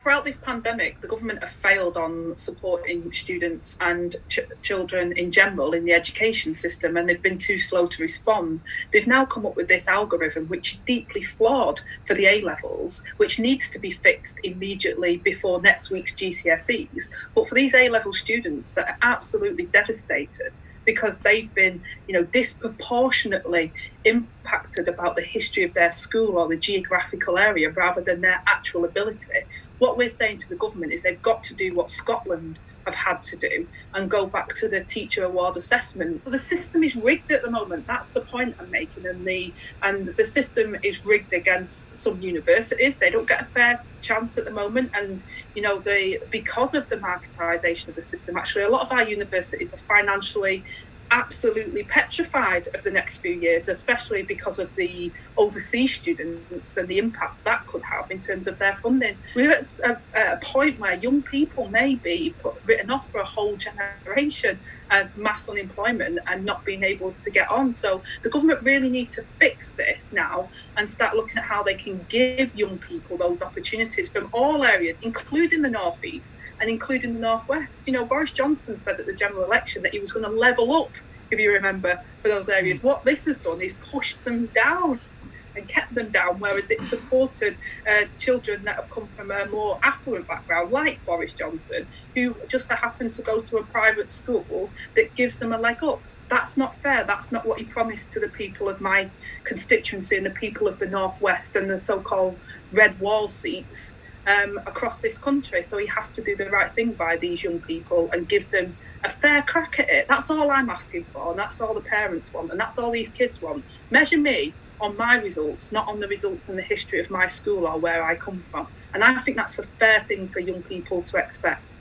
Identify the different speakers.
Speaker 1: throughout this pandemic, the government have failed on supporting students and children in general in the education system, and they've been too slow to respond. They've now come up with this algorithm, which is deeply flawed for the A-levels, which needs to be fixed immediately before next week's GCSEs. But for these A-level students that are absolutely devastated, because they've been, disproportionately impacted about the history of their school or the geographical area rather than their actual ability. What we're saying to the government is they've got to do what Scotland have had to do and go back to the teacher award assessment. So the system is rigged at the moment. That's the point I'm making. And the system is rigged against some universities. They don't get a fair chance at the moment. And, because of the marketisation of the system, actually, a lot of our universities are financially absolutely petrified of the next few years, especially because of the overseas students and the impact that could have in terms of their funding. We're at a point where young people may be written off for a whole generation of mass unemployment and not being able to get on. So the government really need to fix this now and start looking at how they can give young people those opportunities from all areas, including the North East and including the North West. Boris Johnson said at the general election that he was going to level up, if you remember, for those areas. What this has done is pushed them down and kept them down, whereas it supported children that have come from a more affluent background, like Boris Johnson, who just happen to go to a private school that gives them a leg up. That's not fair. That's not what he promised to the people of my constituency and the people of the North West and the so-called red wall seats across this country. So he has to do the right thing by these young people and give them a fair crack at it. That's all I'm asking for, and that's all the parents want, and that's all these kids want. Measure me on my results, not on the results in the history of my school or where I come from. And I think that's a fair thing for young people to expect.